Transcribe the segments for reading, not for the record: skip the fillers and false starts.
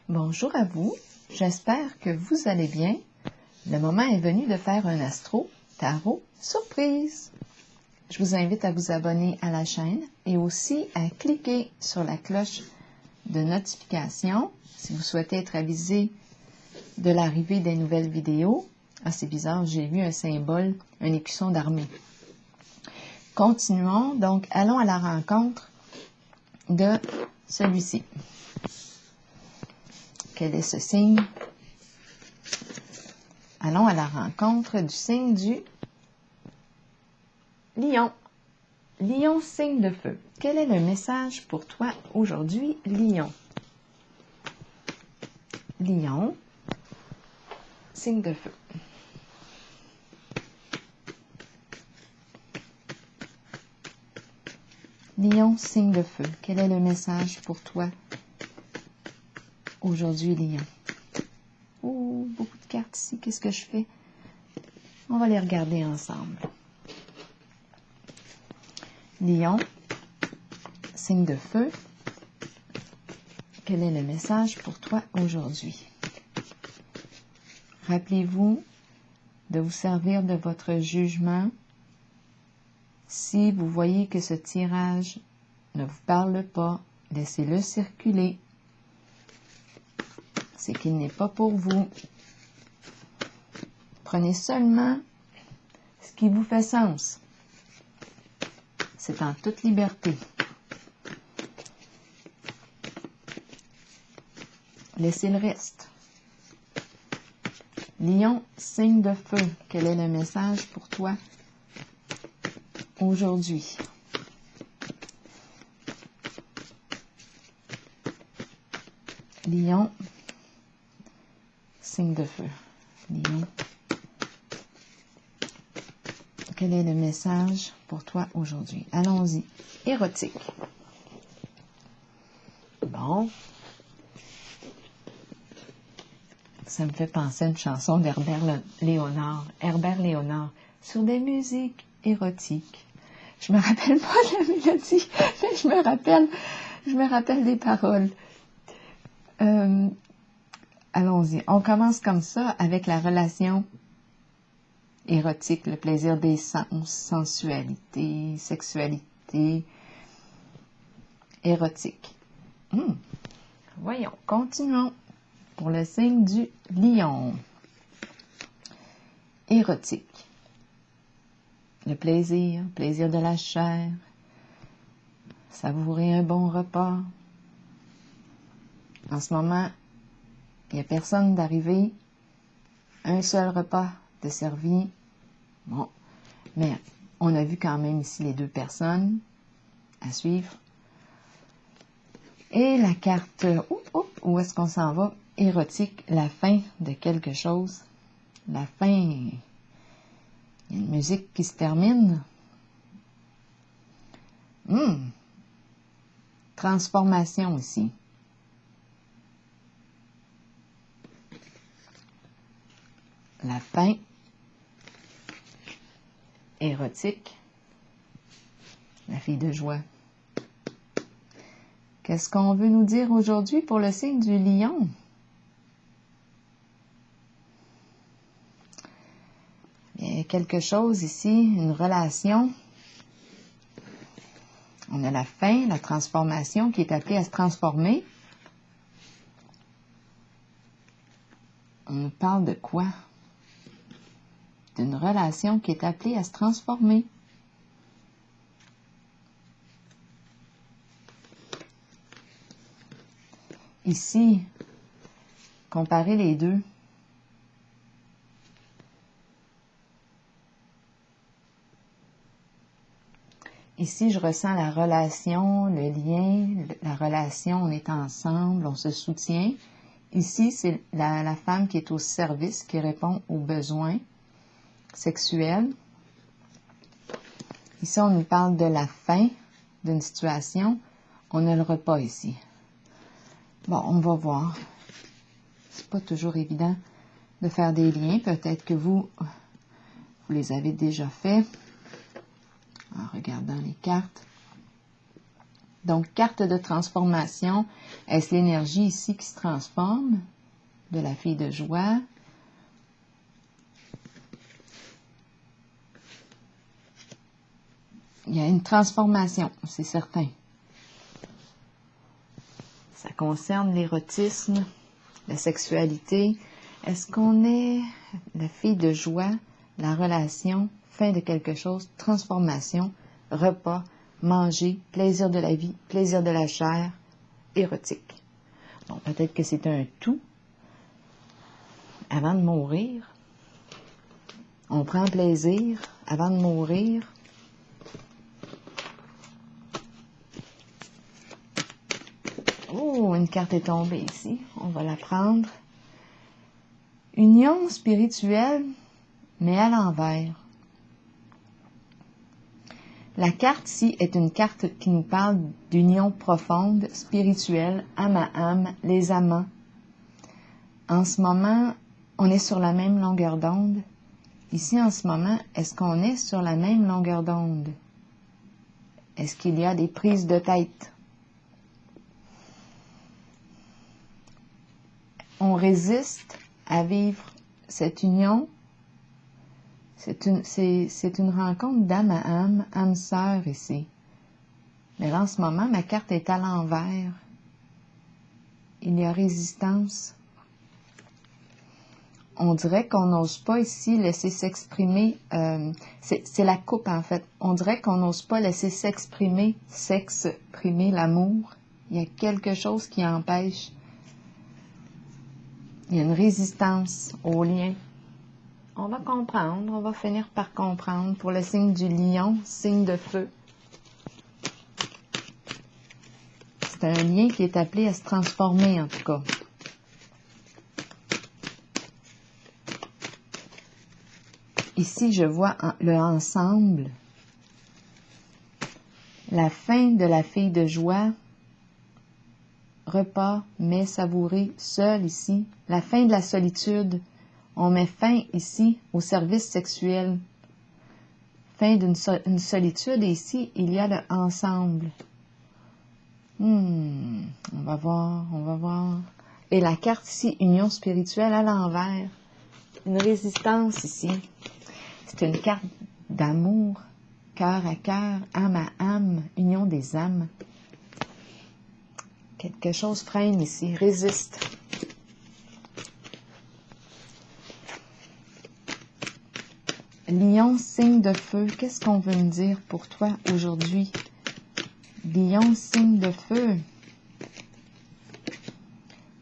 Bonjour à vous, j'espère que vous allez bien. Le moment est venu de faire un astro tarot surprise. Je vous invite à vous abonner à la chaîne et aussi à cliquer sur la cloche de notification si vous souhaitez être avisé de l'arrivée des nouvelles vidéos. Ah, c'est bizarre, j'ai vu un symbole, un écusson d'armée. Continuons, donc allons à la rencontre de celui-ci. Quel est ce signe? Allons à la rencontre du signe du Lion. Lion, signe de feu. Quel est le message pour toi aujourd'hui, Lion? Lion, signe de feu. Lion, signe de feu. Quel est le message pour toi aujourd'hui, Lion? Oh, beaucoup de cartes ici. Qu'est-ce que je fais? On va les regarder ensemble. Lion, signe de feu. Quel est le message pour toi aujourd'hui? Rappelez-vous de vous servir de votre jugement. Si vous voyez que ce tirage ne vous parle pas, laissez-le circuler. C'est qu'il n'est pas pour vous. Prenez seulement ce qui vous fait sens. C'est en toute liberté. Laissez le reste. Lion, signe de feu. Quel est le message pour toi aujourd'hui? Lion, signe de feu. Lion. Quel est le message pour toi aujourd'hui? Allons-y. Érotique. Bon. Ça me fait penser à une chanson d'Herbert Léonard. Herbert Léonard. Sur des musiques érotiques. Je me rappelle pas de la mélodie, mais je me rappelle des paroles. Allons-y. On commence comme ça avec la relation érotique, le plaisir des sens, sensualité, sexualité, érotique. Voyons, continuons pour le signe du Lion. Érotique. Le plaisir de la chair, savourer un bon repas. En ce moment, il n'y a personne d'arrivé, un seul repas de servi. Bon, mais on a vu quand même ici les deux personnes à suivre. Et la carte, où est-ce qu'on s'en va? Érotique, la fin de quelque chose. La fin, il y a une musique qui se termine. Transformation ici. La fin, érotique, la fille de joie. Qu'est-ce qu'on veut nous dire aujourd'hui pour le signe du Lion? Il y a quelque chose ici, une relation. On a la fin, la transformation qui est appelée à se transformer. On nous parle de quoi? D'une relation qui est appelée à se transformer. Ici, comparez les deux. Ici, je ressens la relation, le lien, la relation, on est ensemble, on se soutient. Ici, c'est la femme qui est au service, qui répond aux besoins sexuels. Ici, on nous parle de la fin d'une situation. On a le repas ici. Bon, on va voir. C'est pas toujours évident de faire des liens. Peut-être que vous les avez déjà faits en regardant les cartes Donc, carte de transformation. Est-ce l'énergie ici qui se transforme de la fille de joie? Il y a une transformation, c'est certain. Ça concerne l'érotisme, la sexualité. Est-ce qu'on est la fille de joie, la relation, fin de quelque chose, transformation, repas, manger, plaisir de la vie, plaisir de la chair, érotique. Bon, peut-être que c'est un tout. Avant de mourir, on prend plaisir avant de mourir. Oh, une carte est tombée ici. On va la prendre. Union spirituelle, mais à l'envers. La carte ici est une carte qui nous parle d'union profonde, spirituelle, âme à âme, les amants. En ce moment, on est sur la même longueur d'onde. Ici, en ce moment, est-ce qu'on est sur la même longueur d'onde? Est-ce qu'il y a des prises de tête? On résiste à vivre cette union. C'est une rencontre d'âme à âme, âme sœur ici. Mais là, en ce moment, ma carte est à l'envers. Il y a résistance. On dirait qu'on n'ose pas ici laisser s'exprimer, c'est la coupe en fait, on dirait qu'on n'ose pas laisser s'exprimer l'amour. Il y a quelque chose qui empêche. Il y a une résistance au lien. On va comprendre, on va finir par comprendre pour le signe du lion, signe de feu. C'est un lien qui est appelé à se transformer en tout cas. Ici, je vois le ensemble, la fin de la fille de joie, repas, mais savouré, seul ici, la fin de la solitude. On met fin ici au service sexuel. Fin d'une solitude, et ici, il y a le ensemble. On va voir, on va voir. Et la carte ici, union spirituelle à l'envers. Une résistance ici. C'est une carte d'amour, cœur à cœur, âme à âme, union des âmes. Quelque chose freine ici, résiste. Lion, signe de feu, qu'est-ce qu'on veut me dire pour toi aujourd'hui? Lion, signe de feu.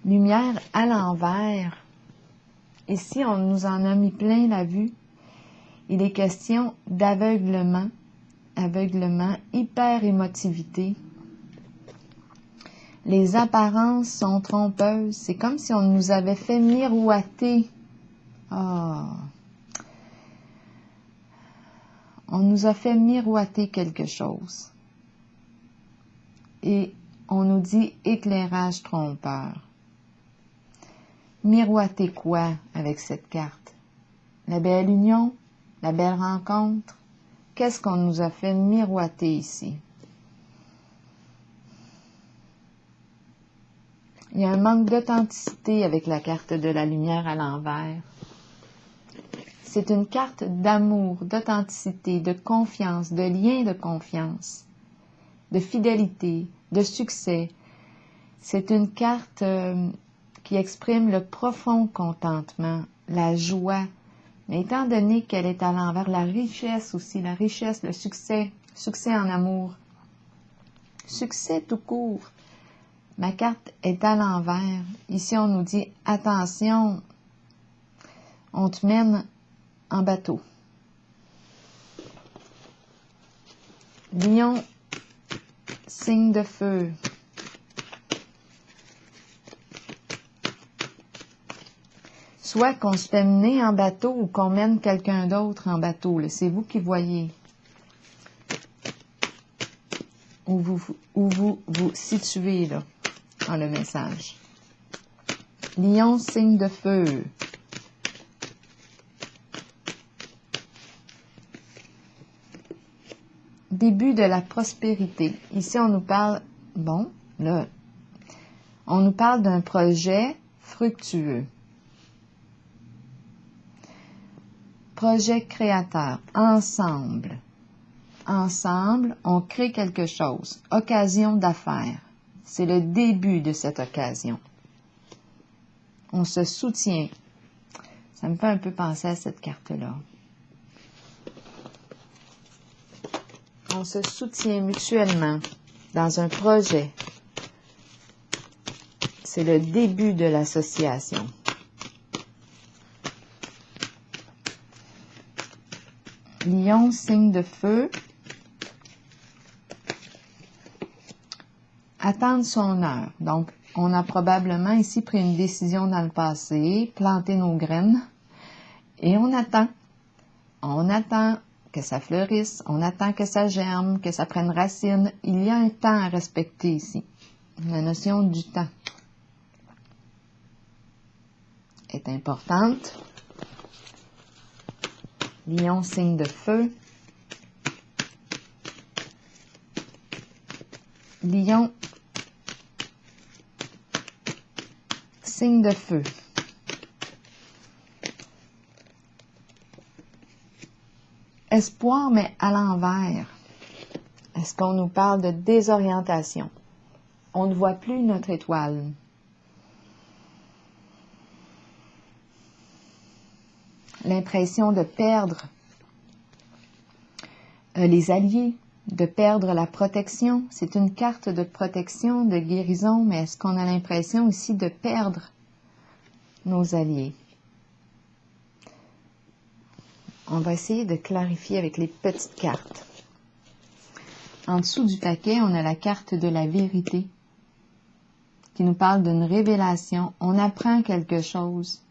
Lumière à l'envers. Ici, on nous en a mis plein la vue. Il est question d'aveuglement, hyper-émotivité. Les apparences sont trompeuses. C'est comme si on nous avait fait miroiter. On nous a fait miroiter quelque chose. Et on nous dit éclairage trompeur. Miroiter quoi avec cette carte? La belle union? La belle rencontre? Qu'est-ce qu'on nous a fait miroiter ici? Il y a un manque d'authenticité avec la carte de la lumière à l'envers. C'est une carte d'amour, d'authenticité, de confiance, de lien de confiance, de fidélité, de succès. C'est une carte qui exprime le profond contentement, la joie. Mais étant donné qu'elle est à l'envers, la richesse aussi, la richesse, le succès, succès en amour, succès tout court. Ma carte est à l'envers. Ici, on nous dit, attention, on te mène en bateau. Lion, signe de feu. Soit qu'on se fait mener en bateau ou qu'on mène quelqu'un d'autre en bateau. C'est vous qui voyez où vous vous situez là, dans le message. Lion, signe de feu. Début de la prospérité. Ici, on nous parle Bon, là, on nous parle d'un projet fructueux. Projet créateur, ensemble. Ensemble, on crée quelque chose. Occasion d'affaires. C'est le début de cette occasion. On se soutient. Ça me fait un peu penser à cette carte-là. On se soutient mutuellement dans un projet. C'est le début de l'association. Lion, signe de feu. Attendre son heure. Donc, on a probablement ici pris une décision dans le passé, planté nos graines, et on attend. On attend que ça fleurisse, on attend que ça germe, que ça prenne racine. Il y a un temps à respecter ici. La notion du temps est importante. Lion, signe de feu. Lion, signe de feu. Espoir, mais à l'envers. Est-ce qu'on nous parle de désorientation? On ne voit plus notre étoile. L'impression de perdre les alliés, de perdre la protection. C'est une carte de protection, de guérison, mais est-ce qu'on a l'impression ici de perdre nos alliés? On va essayer de clarifier avec les petites cartes. En dessous du paquet, on a la carte de la vérité qui nous parle d'une révélation. On apprend quelque chose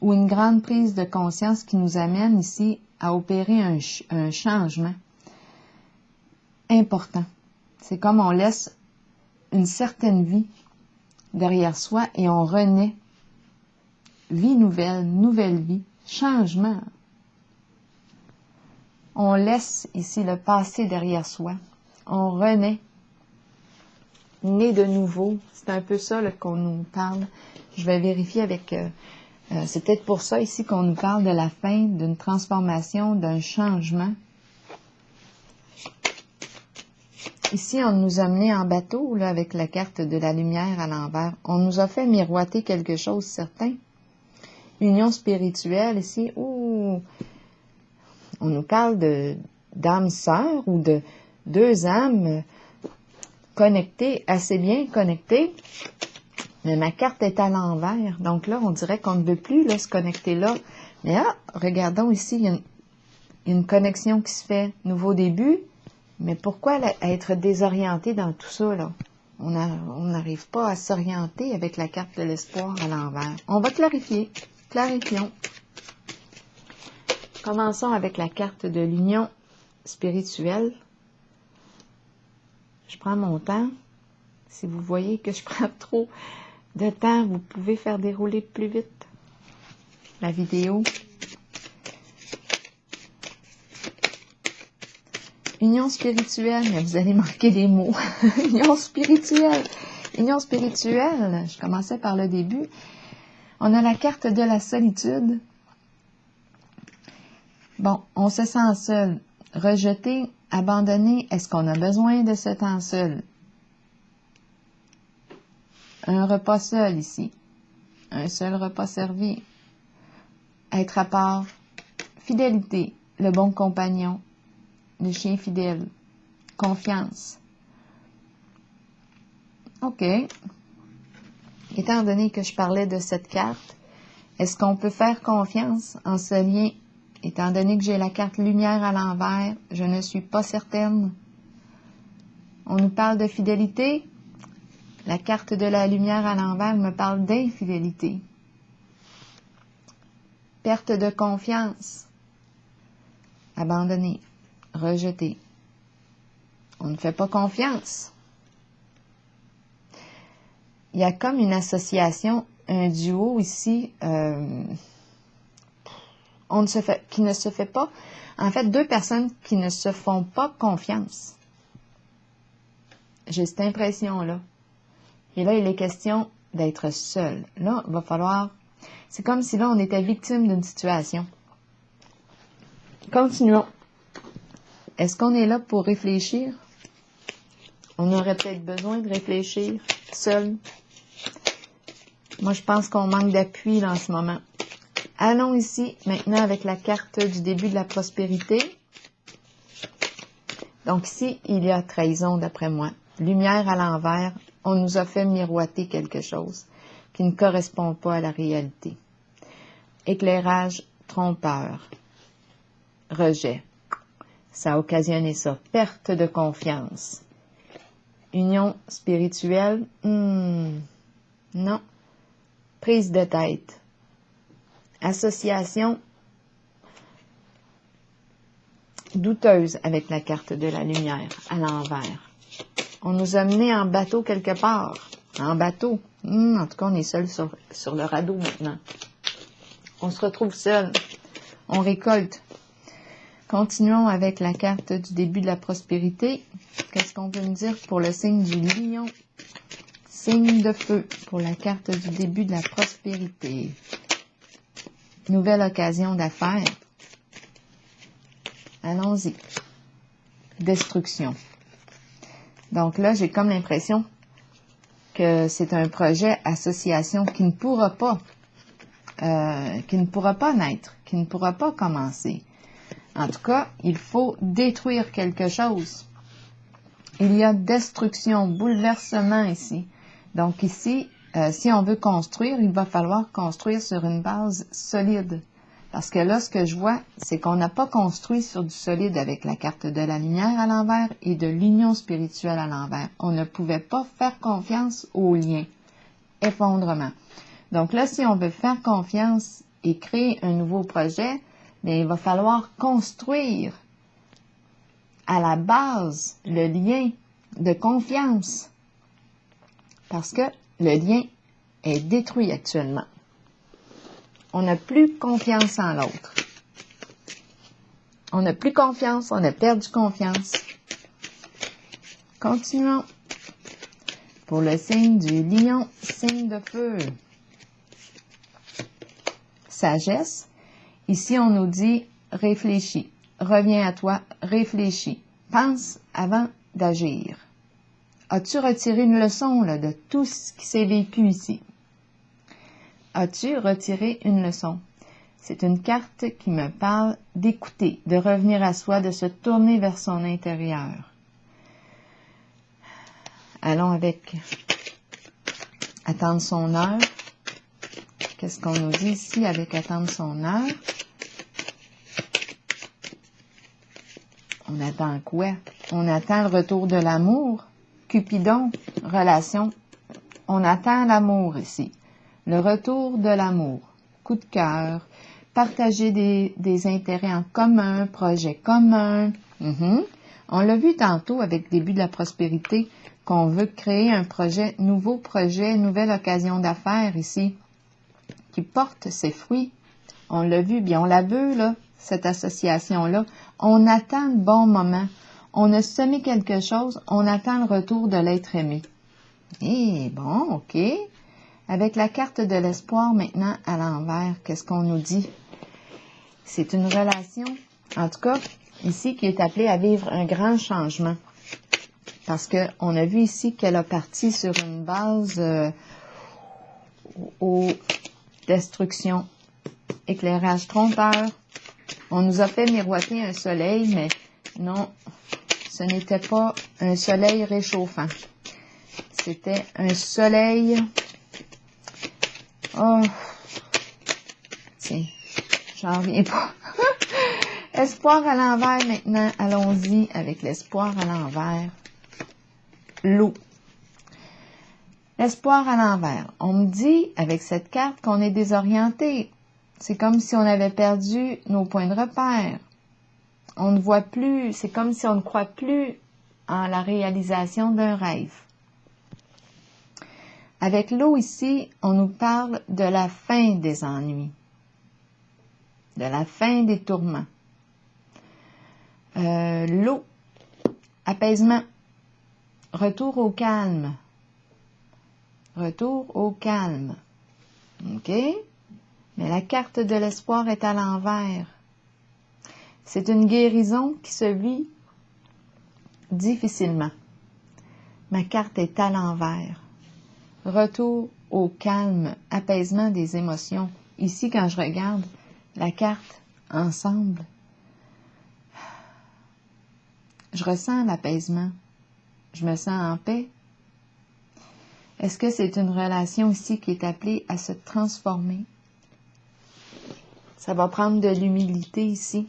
ou une grande prise de conscience qui nous amène ici à opérer un changement important. C'est comme on laisse une certaine vie derrière soi et on renaît. Vie nouvelle, nouvelle vie, changement. On laisse ici le passé derrière soi. On renaît. Né de nouveau. C'est un peu ça qu'on nous parle. Je vais vérifier avec... c'est peut-être pour ça ici qu'on nous parle de la fin, d'une transformation, d'un changement. Ici, on nous a menés en bateau là, avec la carte de la lumière à l'envers. On nous a fait miroiter quelque chose certain. Union spirituelle ici. Ouh! On nous parle d'âmes sœurs ou de deux âmes connectées, assez bien connectées. Mais ma carte est à l'envers. Donc là, on dirait qu'on ne veut plus là, se connecter là. Mais regardons ici, il y a une connexion qui se fait. Nouveau début. Mais pourquoi être désorienté dans tout ça, là? On n'arrive pas à s'orienter avec la carte de l'espoir à l'envers. On va clarifier. Clarifions. Commençons avec la carte de l'union spirituelle. Je prends mon temps. Si vous voyez que je prends trop de temps, vous pouvez faire dérouler plus vite la vidéo. Union spirituelle, mais vous allez manquer des mots. Union spirituelle. Union spirituelle, je commençais par le début. On a la carte de la solitude. Bon, on se sent seul, rejeté, abandonné. Est-ce qu'on a besoin de ce temps seul? Un repas seul ici. Un seul repas servi. Être à part. Fidélité, le bon compagnon. Le chien fidèle. Confiance. OK. Étant donné que je parlais de cette carte, est-ce qu'on peut faire confiance en ce lien? Étant donné que j'ai la carte lumière à l'envers, je ne suis pas certaine. On nous parle de fidélité. La carte de la lumière à l'envers me parle d'infidélité. Perte de confiance. Abandonné. Rejeté. On ne fait pas confiance. Il y a comme une association, un duo ici, qui ne se fait pas, en fait, deux personnes qui ne se font pas confiance. J'ai cette impression-là. Et là, il est question d'être seul. Là, il va falloir... C'est comme si là, on était victime d'une situation. Continuons. Est-ce qu'on est là pour réfléchir? On aurait peut-être besoin de réfléchir seul. Moi, je pense qu'on manque d'appui là, en ce moment. Allons ici, maintenant, avec la carte du début de la prospérité. Donc ici, il y a trahison, d'après moi. Lumière à l'envers, on nous a fait miroiter quelque chose qui ne correspond pas à la réalité. Éclairage trompeur. Rejet. Ça a occasionné ça. Perte de confiance. Union spirituelle, non. Prise de tête. Association douteuse avec la carte de la lumière à l'envers. On nous a menés en bateau quelque part. En bateau. En tout cas, on est seul sur le radeau maintenant. On se retrouve seul. On récolte. Continuons avec la carte du début de la prospérité. Qu'est-ce qu'on veut me dire pour le signe du lion? Signe de feu pour la carte du début de la prospérité. Nouvelle occasion d'affaires. Allons-y. Destruction. Donc là, j'ai comme l'impression que c'est un projet association qui ne pourra pas naître, qui ne pourra pas commencer. En tout cas, il faut détruire quelque chose. Il y a destruction, bouleversement ici. Donc ici, si on veut construire, il va falloir construire sur une base solide. Parce que là, ce que je vois, c'est qu'on n'a pas construit sur du solide avec la carte de la lumière à l'envers et de l'union spirituelle à l'envers. On ne pouvait pas faire confiance aux liens. Effondrement. Donc là, si on veut faire confiance et créer un nouveau projet, bien, il va falloir construire à la base le lien de confiance. Parce que le lien est détruit actuellement. On n'a plus confiance en l'autre. On n'a plus confiance, on a perdu confiance. Continuons. Pour le signe du lion, signe de feu. Sagesse. Ici, on nous dit réfléchis. Reviens à toi, réfléchis. Pense avant d'agir. As-tu retiré une leçon là, de tout ce qui s'est vécu ici? As-tu retiré une leçon? C'est une carte qui me parle d'écouter, de revenir à soi, de se tourner vers son intérieur. Allons avec attendre son heure. Qu'est-ce qu'on nous dit ici avec attendre son heure? On attend quoi? On attend le retour de l'amour. Cupidon, relation. On attend l'amour ici. Le retour de l'amour. Coup de cœur. Partager des intérêts en commun, projet commun. On l'a vu tantôt avec le début de la prospérité qu'on veut créer un projet, nouveau projet, nouvelle occasion d'affaires ici, qui porte ses fruits. On l'a vu, bien on la veut, là, cette association-là. On attend le bon moment. On a semé quelque chose, on attend le retour de l'être aimé. Eh bon, OK. Avec la carte de l'espoir maintenant à l'envers, qu'est-ce qu'on nous dit? C'est une relation, en tout cas, ici, qui est appelée à vivre un grand changement. Parce qu'on a vu ici qu'elle a parti sur une base aux destructions, éclairage trompeur. On nous a fait miroiter un soleil, mais non, ce n'était pas un soleil réchauffant. C'était un soleil... Oh, tiens, j'en reviens pas. Espoir à l'envers maintenant. Allons-y avec l'espoir à l'envers. L'eau. L'espoir à l'envers. On me dit avec cette carte qu'on est désorienté. C'est comme si on avait perdu nos points de repère. On ne voit plus, c'est comme si on ne croit plus en la réalisation d'un rêve. Avec l'eau ici, on nous parle de la fin des ennuis, de la fin des tourments. L'eau, apaisement, retour au calme. Retour au calme. OK? Mais la carte de l'espoir est à l'envers. C'est une guérison qui se vit difficilement. Ma carte est à l'envers. Retour au calme, apaisement des émotions. Ici, quand je regarde la carte ensemble, je ressens l'apaisement. Je me sens en paix. Est-ce que c'est une relation ici qui est appelée à se transformer? Ça va prendre de l'humilité ici.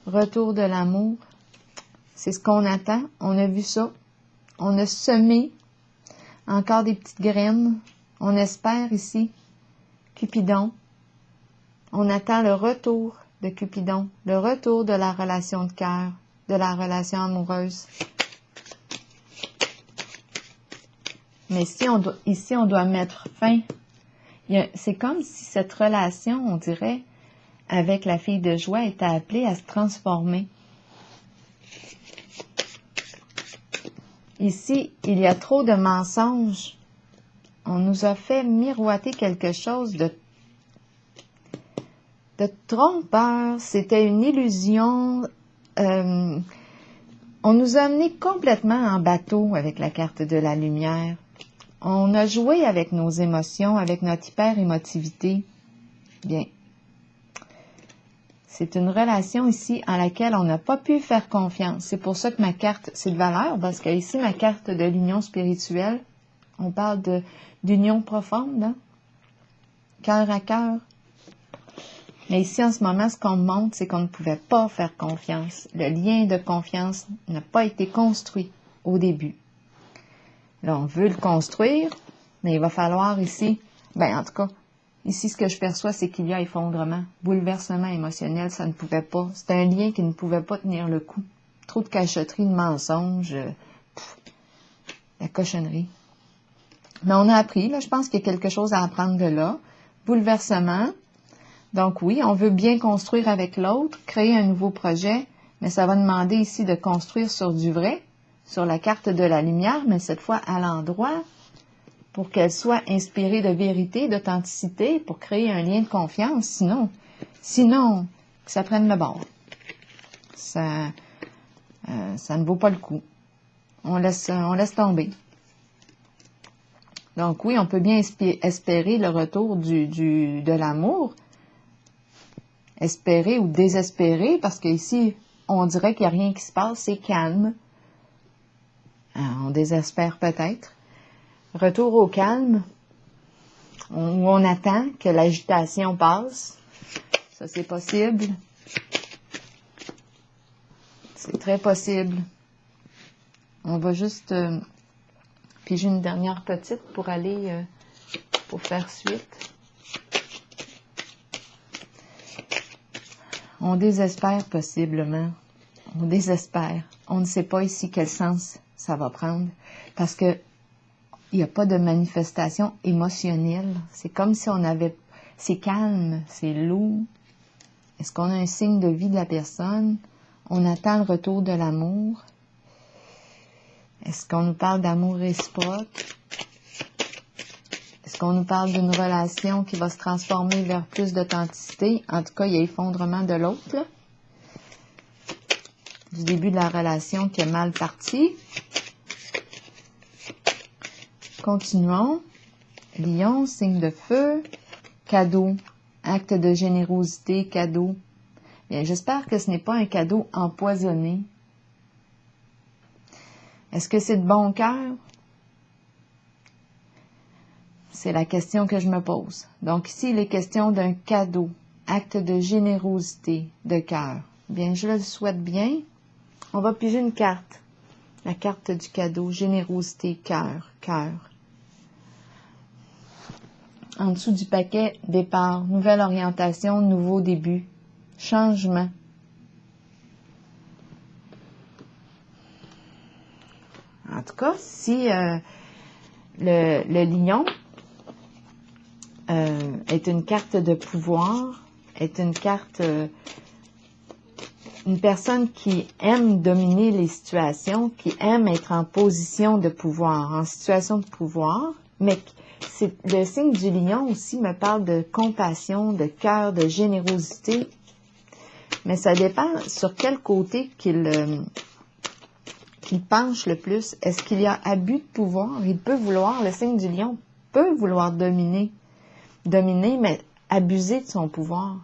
Retour de l'amour. C'est ce qu'on attend. On a vu ça. On a semé encore des petites graines. On espère ici. Cupidon. On attend le retour de Cupidon. Le retour de la relation de cœur. De la relation amoureuse. Mais ici, on doit mettre fin. C'est comme si cette relation, on dirait, avec la fille de joie, était appelée à se transformer. Ici, il y a trop de mensonges. On nous a fait miroiter quelque chose de trompeur. C'était une illusion. On nous a amenés complètement en bateau avec la carte de la lumière. On a joué avec nos émotions, avec notre hyper-émotivité. Bien. C'est une relation ici en laquelle on n'a pas pu faire confiance. C'est pour ça que ma carte, c'est de valeur, parce que ici, ma carte de l'union spirituelle, on parle d'union profonde, hein? Cœur à cœur. Mais ici, en ce moment, ce qu'on me montre, c'est qu'on ne pouvait pas faire confiance. Le lien de confiance n'a pas été construit au début. Là, on veut le construire, mais il va falloir ici, en tout cas, ici, ce que je perçois, c'est qu'il y a effondrement, bouleversement émotionnel, ça ne pouvait pas. C'est un lien qui ne pouvait pas tenir le coup. Trop de cachotterie, de mensonges, la cochonnerie. Mais on a appris, là, je pense qu'il y a quelque chose à apprendre de là. Bouleversement. Donc oui, on veut bien construire avec l'autre, créer un nouveau projet, mais ça va demander ici de construire sur du vrai, sur la carte de la lumière, mais cette fois à l'endroit, pour qu'elle soit inspirée de vérité, d'authenticité, pour créer un lien de confiance. Sinon, que ça prenne le bord. Ça ne vaut pas le coup. On laisse tomber. Donc oui, on peut bien espérer le retour de l'amour, espérer ou désespérer, parce qu'ici, on dirait qu'il n'y a rien qui se passe, c'est calme. On désespère peut-être. Retour au calme, où on attend que l'agitation passe. Ça, c'est possible. C'est très possible. On va juste piger une dernière petite pour aller, pour faire suite. On désespère possiblement. On désespère. On ne sait pas ici quel sens ça va prendre. Parce que il n'y a pas de manifestation émotionnelle. C'est comme si on avait... C'est calme, c'est lourd. Est-ce qu'on a un signe de vie de la personne? On attend le retour de l'amour. Est-ce qu'on nous parle d'amour réciproque? Est-ce qu'on nous parle d'une relation qui va se transformer vers plus d'authenticité? En tout cas, il y a effondrement de l'autre, là. Du début de la relation qui est mal parti. Continuons. Lion, signe de feu, cadeau, acte de générosité, cadeau. Bien, j'espère que ce n'est pas un cadeau empoisonné. Est-ce que c'est de bon cœur? C'est la question que je me pose. Donc ici, il est question d'un cadeau, acte de générosité, de cœur. Bien, je le souhaite bien. On va piger une carte. La carte du cadeau, générosité, cœur, cœur. En dessous du paquet, départ, nouvelle orientation, nouveau début, changement. En tout cas, si le lion est une carte de pouvoir, est une carte une personne qui aime dominer les situations, qui aime être en position de pouvoir, en situation de pouvoir, mais le signe du lion aussi me parle de compassion, de cœur, de générosité, mais ça dépend sur quel côté qu'il penche le plus. Est-ce qu'il y a abus de pouvoir? Il peut vouloir, le signe du lion peut vouloir dominer, mais abuser de son pouvoir.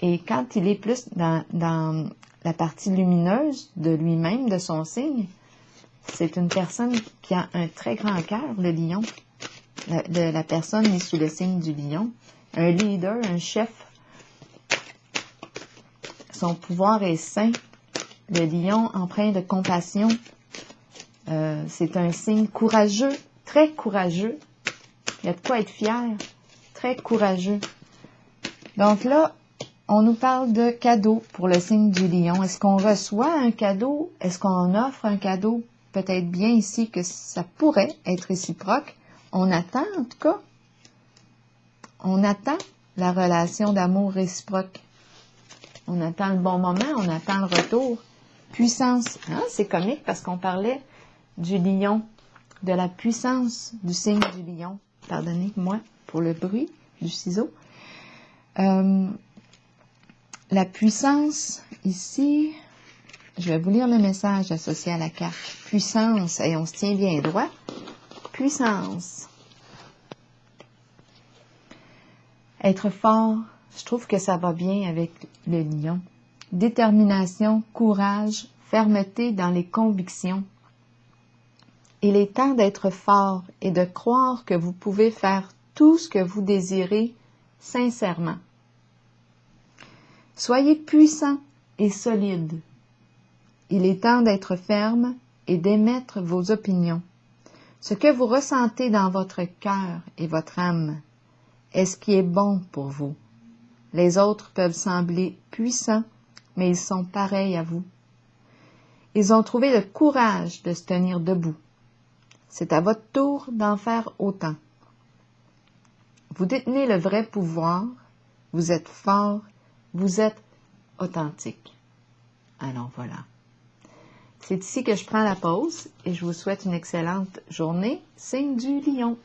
Et quand il est plus dans la partie lumineuse de lui-même, de son signe, c'est une personne qui a un très grand cœur, le lion. La personne est sous le signe du lion. Un leader, un chef. Son pouvoir est sain. Le lion empreint de compassion. C'est un signe courageux, très courageux. Il y a de quoi être fier. Très courageux. Donc là, on nous parle de cadeaux pour le signe du lion. Est-ce qu'on reçoit un cadeau? Est-ce qu'on offre un cadeau? Peut-être bien ici que ça pourrait être réciproque. On attend, en tout cas. On attend la relation d'amour réciproque. On attend le bon moment, on attend le retour. Puissance. Hein? C'est comique parce qu'on parlait du lion, de la puissance du signe du lion. Pardonnez-moi pour le bruit du ciseau. La puissance, ici, je vais vous lire le message associé à la carte. Puissance, et on se tient bien droit. Puissance. Être fort, je trouve que ça va bien avec le lion. Détermination, courage, fermeté dans les convictions. Il est temps d'être fort et de croire que vous pouvez faire tout ce que vous désirez sincèrement. Soyez puissant et solide. Il est temps d'être ferme et d'émettre vos opinions. Ce que vous ressentez dans votre cœur et votre âme est ce qui est bon pour vous. Les autres peuvent sembler puissants, mais ils sont pareils à vous. Ils ont trouvé le courage de se tenir debout. C'est à votre tour d'en faire autant. Vous détenez le vrai pouvoir, vous êtes fort, vous êtes authentique. Alors voilà. C'est ici que je prends la pause et je vous souhaite une excellente journée. Signe du lion.